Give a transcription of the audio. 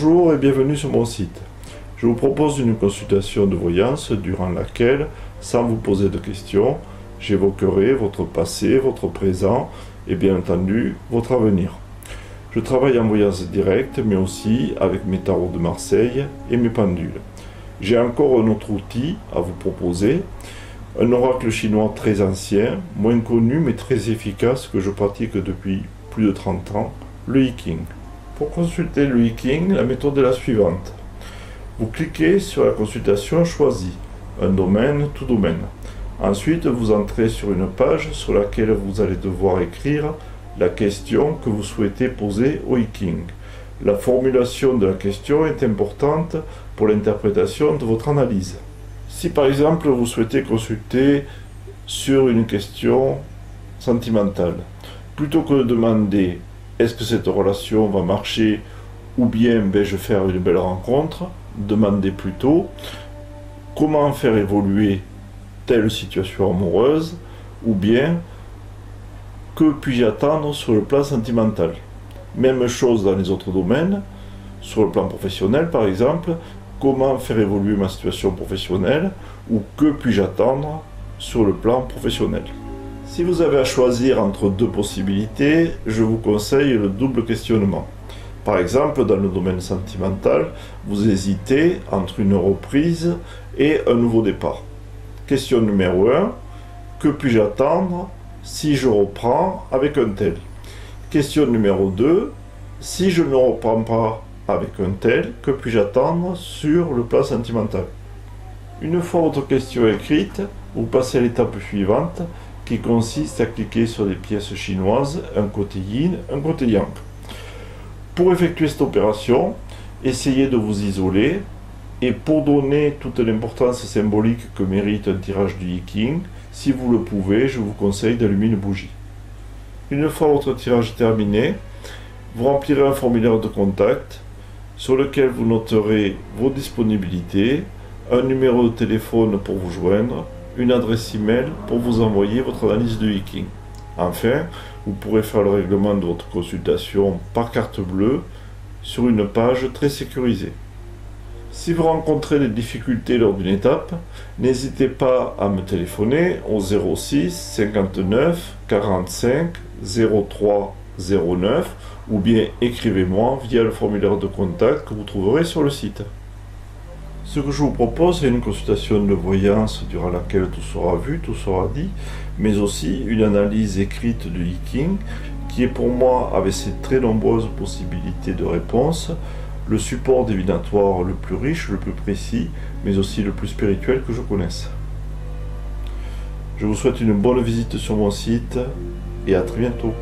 Bonjour et bienvenue sur mon site. Je vous propose une consultation de voyance durant laquelle, sans vous poser de questions, j'évoquerai votre passé, votre présent et bien entendu votre avenir. Je travaille en voyance directe mais aussi avec mes tarots de Marseille et mes pendules. J'ai encore un autre outil à vous proposer, un oracle chinois très ancien, moins connu mais très efficace que je pratique depuis plus de 30 ans, le I Ching. Pour consulter le I Ching, la méthode est la suivante. Vous cliquez sur la consultation choisie, un domaine, tout domaine. Ensuite, vous entrez sur une page sur laquelle vous allez devoir écrire la question que vous souhaitez poser au I Ching. La formulation de la question est importante pour l'interprétation de votre analyse. Si par exemple vous souhaitez consulter sur une question sentimentale, plutôt que de demander est-ce que cette relation va marcher ou bien vais-je faire une belle rencontre, demandez plutôt comment faire évoluer telle situation amoureuse ou bien que puis-je attendre sur le plan sentimental. Même chose dans les autres domaines, sur le plan professionnel par exemple, comment faire évoluer ma situation professionnelle ou que puis-je attendre sur le plan professionnel. Si vous avez à choisir entre deux possibilités, je vous conseille le double questionnement. Par exemple, dans le domaine sentimental, vous hésitez entre une reprise et un nouveau départ. Question numéro 1, que puis-je attendre si je reprends avec un tel? Question numéro 2, si je ne reprends pas avec un tel, que puis-je attendre sur le plan sentimental? Une fois votre question écrite, vous passez à l'étape suivante, qui consiste à cliquer sur les pièces chinoises, un côté yin, un côté yang. Pour effectuer cette opération, essayez de vous isoler et pour donner toute l'importance symbolique que mérite un tirage du I Ching, si vous le pouvez, je vous conseille d'allumer une bougie. Une fois votre tirage terminé, vous remplirez un formulaire de contact sur lequel vous noterez vos disponibilités, un numéro de téléphone pour vous joindre, une adresse email pour vous envoyer votre analyse de I Ching. Enfin, vous pourrez faire le règlement de votre consultation par carte bleue sur une page très sécurisée. Si vous rencontrez des difficultés lors d'une étape, n'hésitez pas à me téléphoner au 06 59 45 03 09 ou bien écrivez-moi via le formulaire de contact que vous trouverez sur le site. Ce que je vous propose, c'est une consultation de voyance durant laquelle tout sera vu, tout sera dit, mais aussi une analyse écrite du I Ching qui est pour moi, avec ses très nombreuses possibilités de réponse, le support divinatoire le plus riche, le plus précis, mais aussi le plus spirituel que je connaisse. Je vous souhaite une bonne visite sur mon site et à très bientôt.